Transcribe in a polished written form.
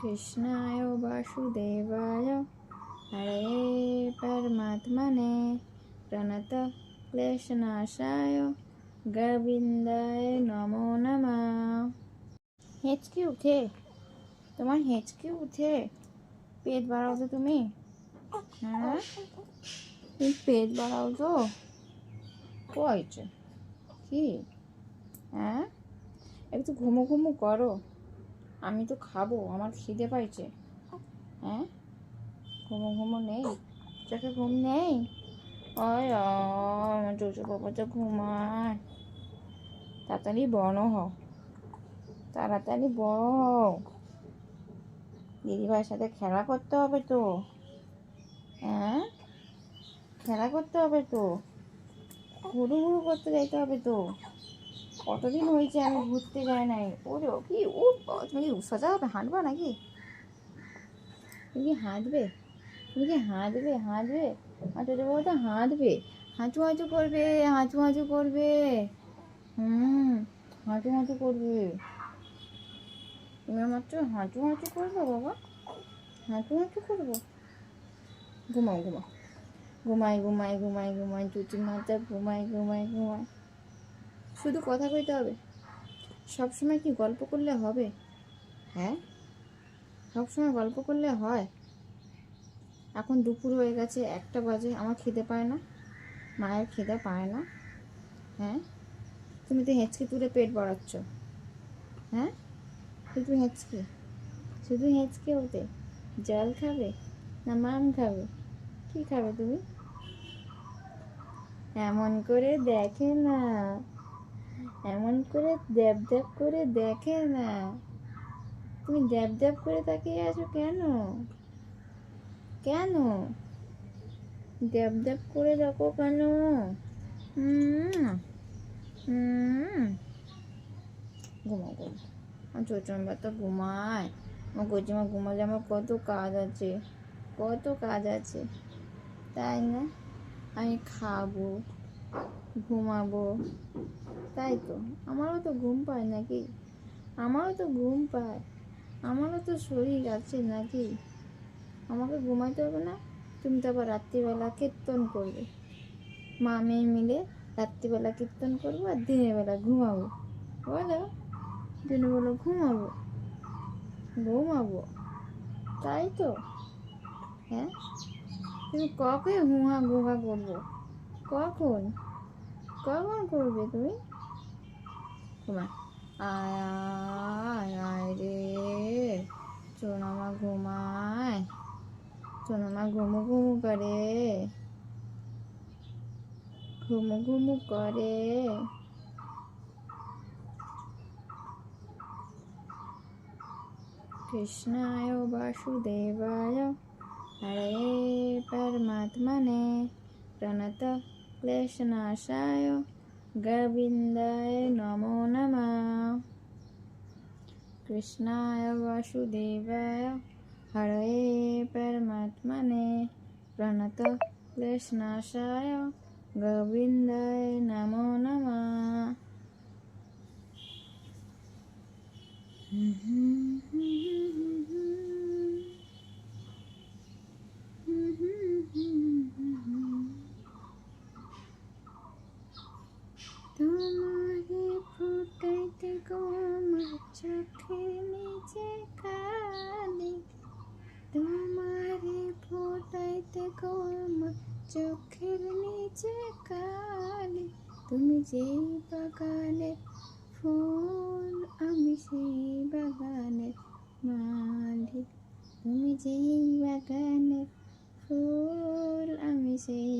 कृष्णाय वासुदेवाय हरे परमात्मने प्रणत क्लेशनाशाय गोविंदाय नमो नमः। হেঁচকি উঠে তোমার হেঁচকি উঠে পেট বাড়াও তো তুমি। হ্যাঁ তুমি পেট বাড়াও তো হয়েছে কি? হ্যাঁ একটু ঘুমো ঘুমো করো, আমি তো খাবো, আমার খিদে পাইছে। হ্যাঁ ঘুমো ঘুমো নেই, চোখে ঘুম নেই। ওই আমার জোজো বাবাটা ঘুমায়। তাড়াতাড়ি বড় হও, তাড়াতাড়ি বড় হও, দিদিভাইয়ের সাথে খেলা করতে হবে তো। হ্যাঁ খেলা করতে হবে তো, ঘুরু ঘুরু করতে যাইতে হবে তো। কতদিন হয়েছে আমি ঘুরতে যাই নাই। ওরে কি ও তুমি কি সোজা হবে হাঁটবা নাকি? তুমি কি হাঁটবে? তুমি কি হাঁটবে? হাঁটবে আর ছোটো বাবাটা হাঁটবে, হাঁচু হাঁচু করবে, হাঁচু হাঁচু করবে। হাঁচু হাঁচু করবে। তুমি মাত্র হাঁচু হাঁচু করবো বাবা, হাঁচু হাঁচু করবো। ঘুমাও ঘুমাও, ঘুমাই ঘুমাই ঘুমাই ঘুমাই চুচি মাথা ঘুমাই ঘুমাই ঘুমাই। শুধু কথা কইতে হবে, সবসময় কি গল্প করলে হবে? হ্যাঁ সবসময় গল্প করলে হয়? এখন দুপুর হয়ে গেছে, 1টা বাজে, আমার খিদে পায় না, মায়ের খিদে পায় না। হ্যাঁ তুমি তো হেঁচকি তুলে পেট বাড়াচ্ছ। হ্যাঁ শুধু হেঁচকি, শুধু হেঁচকি ওঠে। জল খাবে না মাম খাবে? কি খাবে তুমি? এমন করে দেখে না, এমন করে দ্যাব দ্যাব করে দেখে না। তুমি দ্যাব দ্যাব করে তাকিয়ে আছো কেন? কেন দ্যাব দ্যাব করে দেখো কেন? ঘুমাও ঘুমাও, আমার ছোটম্বা তো ঘুমায়। আমার কচিমা ঘুমালে আমার কত কাজ আছে, কত কাজ আছে, তাই না? আমি খাবো, ঘুমাবো, তাই তো। আমারও তো ঘুম পায় নাকি? আমারও তো ঘুম পায়, আমারও তো শরীর আছে নাকি? আমাকে ঘুমাইতে হবে না? তুমি তো আবার রাত্রিবেলা কীর্তন করবে, মা মেয়ে মিলে রাত্রিবেলা কীর্তন করবো আর দিনের বেলা ঘুমাবো। বলো দিনের বেলা ঘুমাবো, ঘুমাবো, তাই তো। হ্যাঁ তুমি কখন হুহা গুহা করবো? কখন কখন করবে তুমি? ঘুমা, আয় আয় আয় রে, সোনামা ঘুমায়, সোনামা ঘুমু ঘুমু করে, ঘুমু ঘুমু করে। कृष्णाय वासुदेवाय हरे परमात्मने प्रणत क्लेशनाशाय गोविंदाय नमो नमः। कृष्णाय वासुदेवाय हरे परमात्मने प्रणत क्लेशनाशाय गोविंदाय नमो नमः। তোমারে ফুটাইতে গো আমার চোখের নিচে কালি, তোমারে ফুটাইতে গো আমার চোখের নিচে কালি। তুমি যেই বাগানের ফুল আমি সেই বাগানের মালি, তুমি যেই বাগানের ফুল আমি সেই